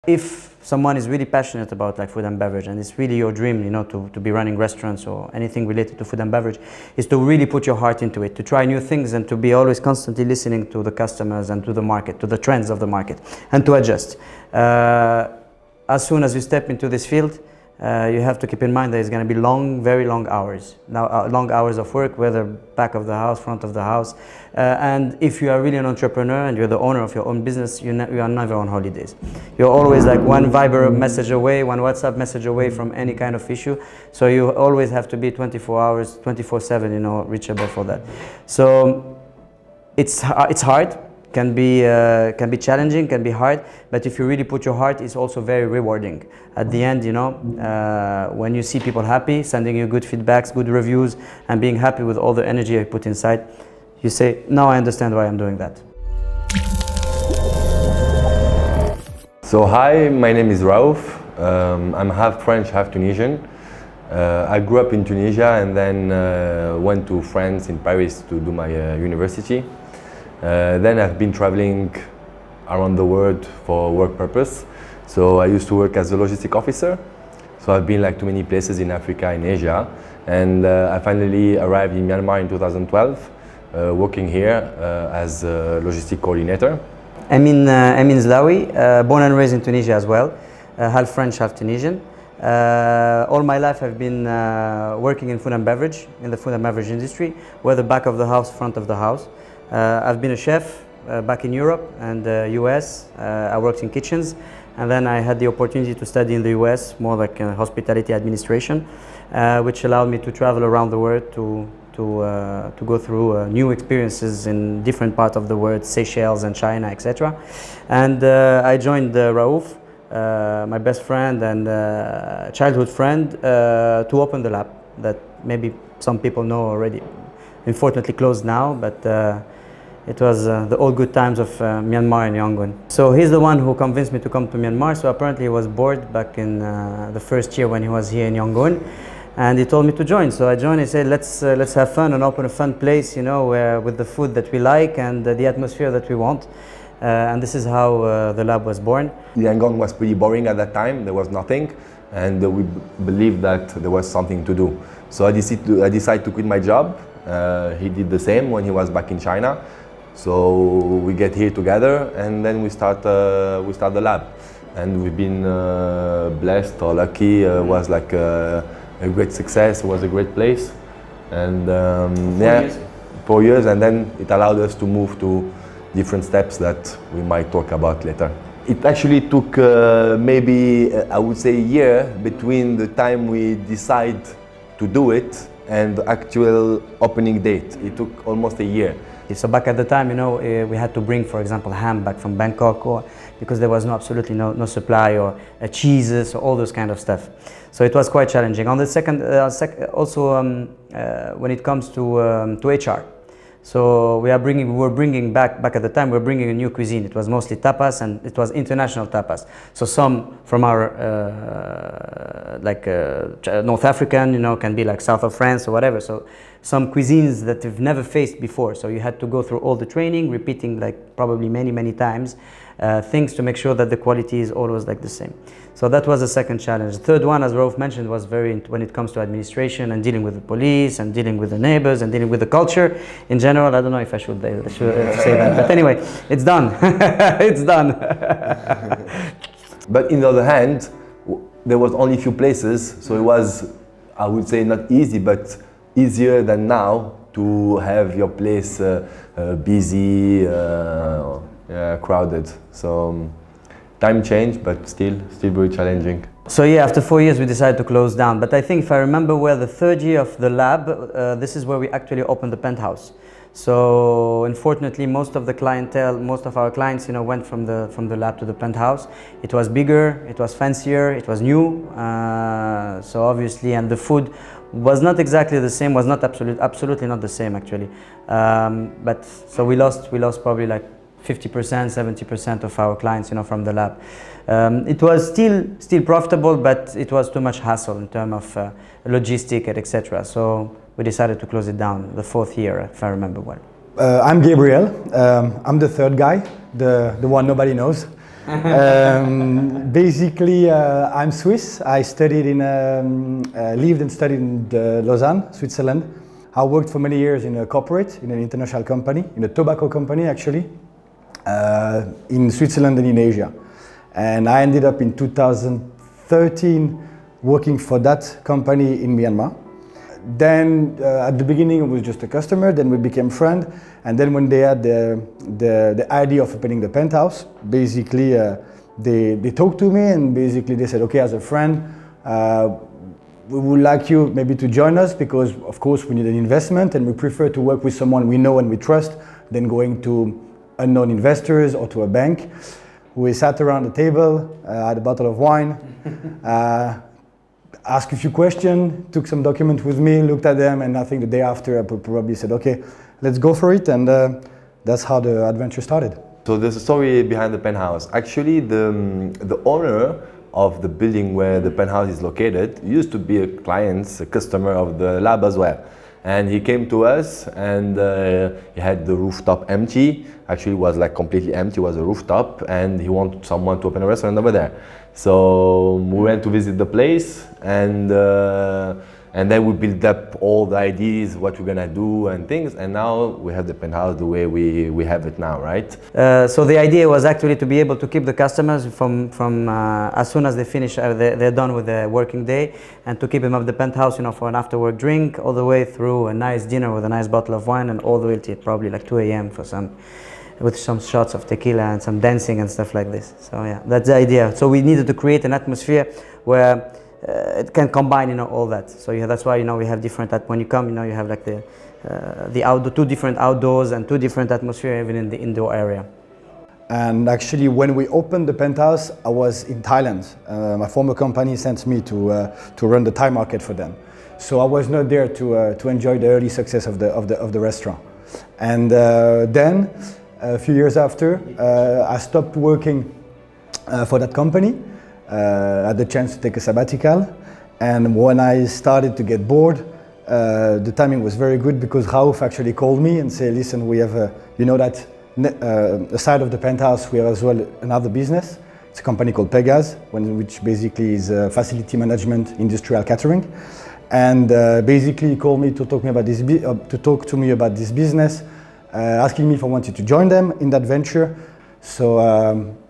If someone is really passionate about like food and beverage, and it's really your dream, you know, to be running restaurants or anything related to food and beverage, is to really put your heart into it, to try new things and to be always constantly listening to the customers and to the market, to the trends of the market, and to adjust. As soon as you step into this field, you have to keep in mind that it's going to be long, very long hours. Now, long hours of work, whether back of the house, front of the house. And if you are really an entrepreneur and you're the owner of your own business, you are never on holidays. You're always like one Viber message away, one WhatsApp message away from any kind of issue. So you always have to be 24 hours, 24/7, you know, reachable for that. So it's hard. Can be challenging, can be hard, but if you really put your heart, it's also very rewarding. At the end, you know, when you see people happy, sending you good feedbacks, good reviews, and being happy with all the energy I put inside, you say, now I understand why I'm doing that. So hi, my name is Raouf. I'm half French, half Tunisian. I grew up in Tunisia and then went to France in Paris to do my university. Then I've been traveling around the world for work purpose. So I used to work as a logistic officer. So I've been like to many places in Africa and Asia. And I finally arrived in Myanmar in 2012, working here as a logistic coordinator. Amine Zlaoui, born and raised in Tunisia as well, half French, half Tunisian. All my life I've been working in food and beverage, in the food and beverage industry, whether back of the house, front of the house. I've been a chef back in Europe and the US. I worked in kitchens, and then I had the opportunity to study in the US, more like hospitality administration, which allowed me to travel around the world to go through new experiences in different parts of the world, Seychelles and China, etc. And I joined Raouf, my best friend and childhood friend, to open the lab that maybe some people know already. Unfortunately closed now, but it was the old good times of Myanmar and Yangon. So he's the one who convinced me to come to Myanmar. So apparently he was bored back in the first year when he was here in Yangon, and he told me to join. So I joined. He said, let's have fun and open a fun place, you know, where with the food that we like and the atmosphere that we want. And this is how the lab was born. Yangon was pretty boring at that time. There was nothing, and we believed that there was something to do. So I decided to quit my job. He did the same when he was back in China. So we get here together and then we start the lab. And we've been blessed or lucky. It was like a great success. It was a great place. And 4 years, and then it allowed us to move to different steps that we might talk about later. It actually took maybe, I would say, a year between the time we decide to do it and the actual opening date. It took almost a year. So back at the time, you know, we had to bring, for example, ham back from Bangkok, because there was absolutely no supply, or cheeses, or all those kind of stuff. So it was quite challenging. On the second, when it comes to HR. So we were bringing back at the time, we were bringing a new cuisine. It was mostly tapas, and it was international tapas. So some from our North African, you know, can be like south of France or whatever. So some cuisines that you've never faced before. So you had to go through all the training, repeating like probably many times things to make sure that the quality is always like the same. So that was the second challenge. The third one, as Raouf mentioned, was when it comes to administration and dealing with the police and dealing with the neighbors and dealing with the culture in general. I don't know if I should say that, but anyway, it's done. It's done. But on the other hand, there was only a few places, so it was, I would say, not easy, but easier than now to have your place busy, crowded. So time changed, but still very challenging. So yeah, after 4 years we decided to close down. But I think if I remember well, the third year of the lab, this is where we actually opened the Penthouse. So unfortunately, most of our clients, you know, went from the lab to the Penthouse. It was bigger, it was fancier, it was new. So obviously, and the food was not exactly the same. Was not absolutely not the same actually. But so we lost probably like 50%, 70% of our clients, you know, from the lab. It was still profitable, but it was too much hassle in terms of logistic and etc. So we decided to close it down the fourth year, if I remember well. I'm Gabriel. I'm the third guy, the one nobody knows. Basically, I'm Swiss. I studied lived and studied in Lausanne, Switzerland. I worked for many years in a corporate, in an international company, in a tobacco company actually, in Switzerland and in Asia. And I ended up in 2013 working for that company in Myanmar. Then at the beginning I was just a customer, then we became friends, and then when they had the idea of opening the Penthouse, basically they talked to me and basically they said, okay, as a friend, we would like you maybe to join us because of course we need an investment and we prefer to work with someone we know and we trust than going to unknown investors or to a bank. We sat around the table, had a bottle of wine, asked a few questions, took some documents with me, looked at them, and I think the day after I probably said, okay, let's go for it, and that's how the adventure started. So there's a story behind the Penthouse. Actually, the owner of the building where the Penthouse is located used to be a customer of the lab as well. And he came to us and he had the rooftop empty. Actually, it was like completely empty, it was a rooftop, and he wanted someone to open a restaurant over there. So we went to visit the place, and then we built up all the ideas, what we're gonna do and things, and now we have the Penthouse the way we have it now, right? So the idea was actually to be able to keep the customers from as soon as they finish, they're done with their working day, and to keep them at the Penthouse, for an after-work drink, all the way through a nice dinner with a nice bottle of wine, and all the way till probably like 2 a.m. with some shots of tequila and some dancing and stuff like this. So yeah, that's the idea. So we needed to create an atmosphere where it can combine, all that. So yeah, that's why we have different. When you come, you have like the outdoor, two different outdoors and two different atmosphere even in the indoor area. And actually, when we opened the Penthouse, I was in Thailand. My former company sent me to run the Thai market for them. So I was not there to enjoy the early success of the restaurant. And then, a few years after, I stopped working for that company. I had the chance to take a sabbatical, and when I started to get bored, the timing was very good because Raouf actually called me and said, listen, we have aside of the Penthouse, we have as well another business. It's a company called Penthouse, which basically is facility management, industrial catering. And basically he called me to talk to me about this business, asking me if I wanted to join them in that venture. So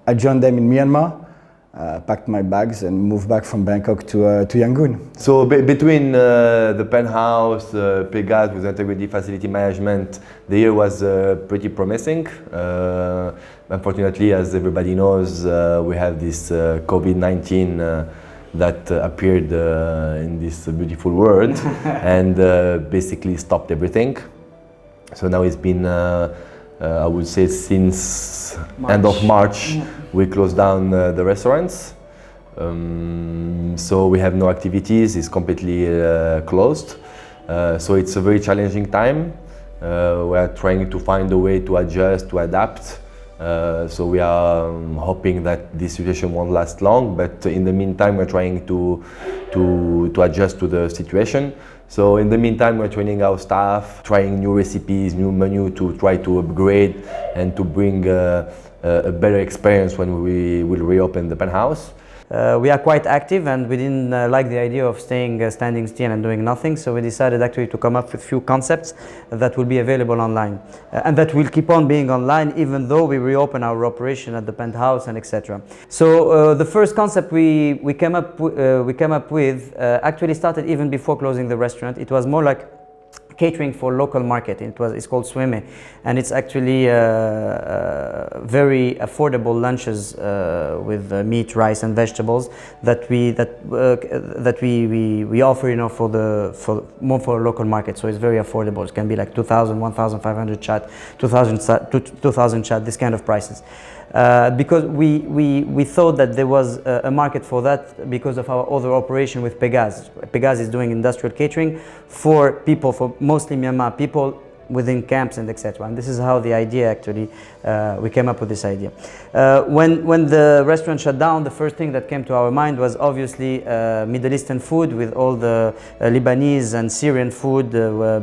I joined them in Myanmar, packed my bags and moved back from Bangkok to Yangon. So between the Penthouse, Penthouse with integrated facility management, the year was pretty promising. Unfortunately, as everybody knows, we have this COVID-19 that appeared in this beautiful world and basically stopped everything. So now it's been, I would say, since end of March, we closed down the restaurants. So we have no activities, it's completely closed. So it's a very challenging time. We are trying to find a way to adjust, to adapt. So we are hoping that this situation won't last long, but in the meantime we're trying to adjust to the situation. So in the meantime we're training our staff, trying new recipes, new menu to try to upgrade and to bring a better experience when we will reopen the Penthouse. We are quite active, and we didn't like the idea of standing still and doing nothing, so we decided actually to come up with a few concepts that will be available online and that will keep on being online even though we reopen our operation at the Penthouse and etc. So the first concept we came up with actually started even before closing the restaurant. It was more like catering for local market. It's called Swime, and it's actually very affordable lunches with meat, rice, and vegetables that we offer, for local market. So it's very affordable. It can be like 2,000, 1,500 chat, 2,000 chat, this kind of prices. Because we thought that there was a market for that because of our other operation with Penthouse. Penthouse is doing industrial catering for people, for mostly Myanmar people within camps and etc. And this is how the idea actually we came up with this idea. When the restaurant shut down, the first thing that came to our mind was obviously Middle Eastern food, with all the Lebanese and Syrian food,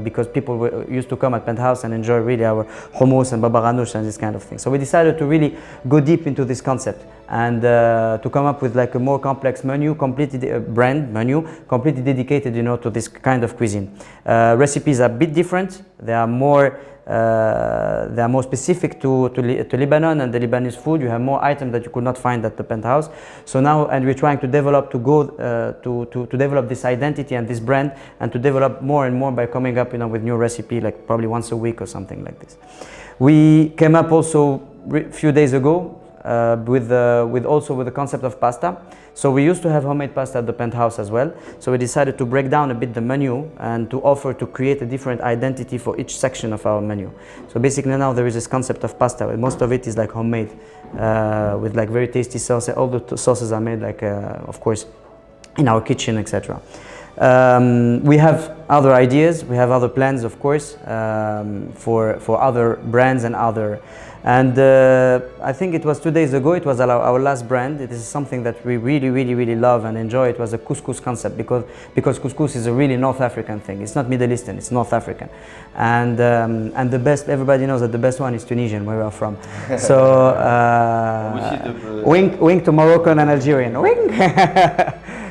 because people used to come at Penthouse and enjoy really our hummus and baba ghanoush and this kind of thing. So we decided to really go deep into this concept and to come up with like a more complex menu, completely brand menu, completely dedicated, you know, to this kind of cuisine. Recipes are a bit different. They are more specific to Lebanon and the Lebanese food. You have more items that you could not find at the Penthouse. So now, and we're trying to develop to develop this identity and this brand, and to develop more and more by coming up, you know, with new recipe, like probably once a week or something like this. We came up also a few days ago with the concept of pasta. So we used to have homemade pasta at the Penthouse as well. So we decided to break down a bit the menu and to create a different identity for each section of our menu. So basically now there is this concept of pasta. Most of it is like homemade, with like very tasty sauce. All the sauces are made like, of course, in our kitchen, etc. We have other ideas, we have other plans, of course, for other brands and other. And I think it was 2 days ago, it was our last brand. It is something that we really love and enjoy. It was a couscous concept, because couscous is a really North African thing. It's not Middle Eastern, it's North African. And the best, everybody knows that the best one is Tunisian, where we are from. So wink to Moroccan and Algerian, wink.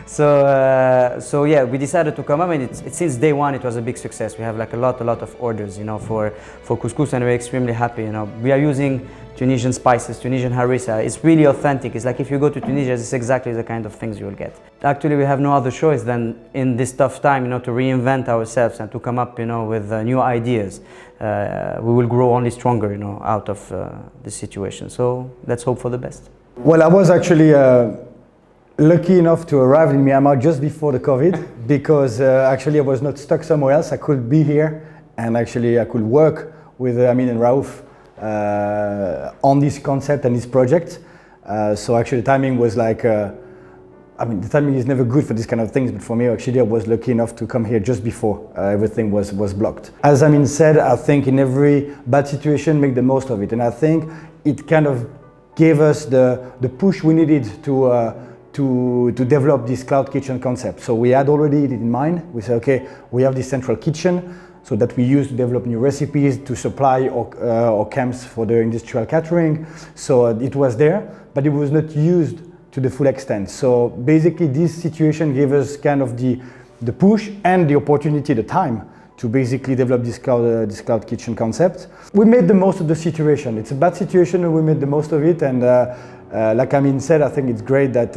So yeah, we decided to come up, and since day one it was a big success. We have like a lot of orders, you know, for couscous, and we're extremely happy. You know, we are using Tunisian spices, Tunisian harissa. It's really authentic. It's like if you go to Tunisia, it's exactly the kind of things you will get. Actually, we have no other choice than in this tough time, you know, to reinvent ourselves and to come up, you know, with new ideas. We will grow only stronger, you know, out of this situation. So let's hope for the best. Well, I was actually lucky enough to arrive in Myanmar just before the COVID, because actually I was not stuck somewhere else. I could be here, and actually I could work with Amine and Raouf on this concept and this project. So actually the timing was like, I mean, the timing is never good for these kind of things, but for me actually I was lucky enough to come here just before everything was blocked. As Amine said, I think in every bad situation, make the most of it. And I think it kind of gave us the push we needed to develop this cloud kitchen concept. So we had already it in mind. We said, okay, we have this central kitchen, so that we use to develop new recipes, to supply our camps for the industrial catering. So it was there, but it was not used to the full extent. So basically this situation gave us kind of the push and the opportunity, the time, to basically develop this cloud kitchen concept. We made the most of the situation. It's a bad situation, and we made the most of it. And like Amine said, I think it's great that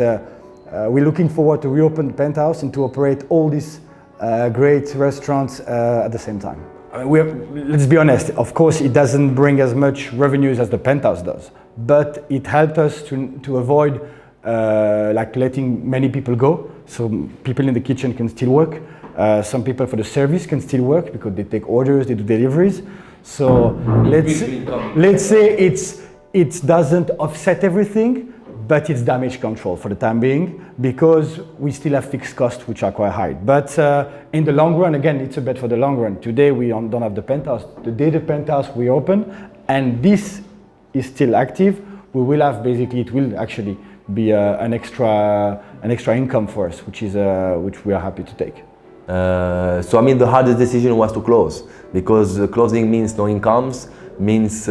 we're looking forward to reopen the Penthouse and to operate all these great restaurants at the same time. I mean, let's be honest, of course it doesn't bring as much revenues as the Penthouse does, but it helped us to avoid like letting many people go. So people in the kitchen can still work. Some people for the service can still work because they take orders, they do deliveries. So let's say it doesn't offset everything, but it's damage control for the time being, because we still have fixed costs which are quite high. But in the long run, again, it's a bet for the long run. Today we don't have the Penthouse. The day the Penthouse we open, and this is still active, we will have basically, it will actually be an extra income for us, which we are happy to take. So I mean, the hardest decision was to close, because closing means no incomes, means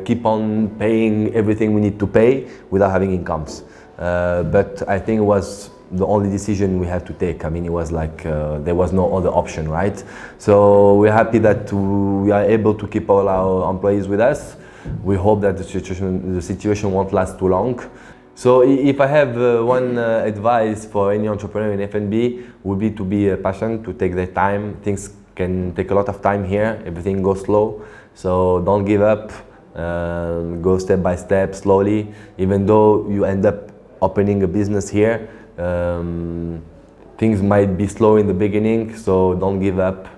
keep on paying everything we need to pay without having incomes. But I think it was the only decision we had to take. I mean, it was like there was no other option, right? So we're happy that we are able to keep all our employees with us. We hope that the situation won't last too long. So if I have one advice for any entrepreneur in F&B, would be to be patient, to take their time. Things can take a lot of time here, everything goes slow. So don't give up, go step by step, slowly. Even though you end up opening a business here, things might be slow in the beginning, so don't give up.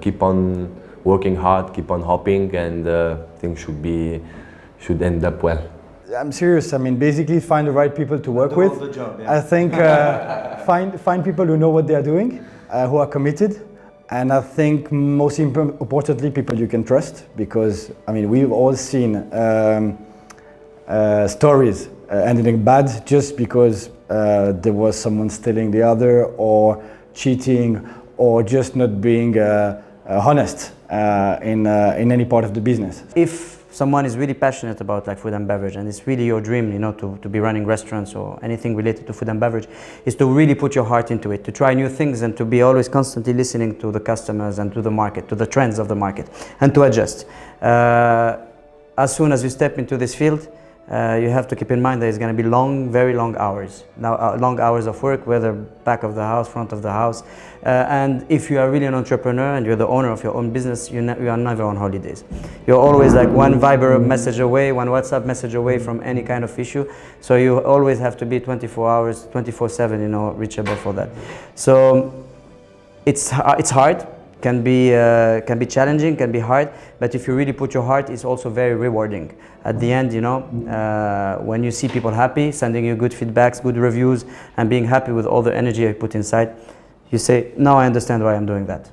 Keep on working hard, keep on hoping, and things should end up well. I'm serious. I mean, basically find the right people to work with. The job, yeah. I think find people who know what they are doing, who are committed, And I think most importantly, people you can trust, because I mean we've all seen stories ending bad just because there was someone stealing the other, or cheating, or just not being honest in any part of the business. If someone is really passionate about like food and beverage, and it's really your dream, you know, to be running restaurants or anything related to food and beverage, is to really put your heart into it, to try new things, and to be always constantly listening to the customers and to the market, to the trends of the market, and to adjust. As soon as you step into this field, you have to keep in mind that it's going to be long, very long hours. Now, long hours of work, whether back of the house, front of the house. And if you are really an entrepreneur and you're the owner of your own business, you are never on holidays. You're always like one Viber message away, one WhatsApp message away from any kind of issue. So you always have to be 24 hours, 24/7, you know, reachable for that. So it's hard. Can be challenging, can be hard, but if you really put your heart, it's also very rewarding. At the end, you know, when you see people happy, sending you good feedbacks, good reviews, and being happy with all the energy I put inside, you say, now I understand why I'm doing that.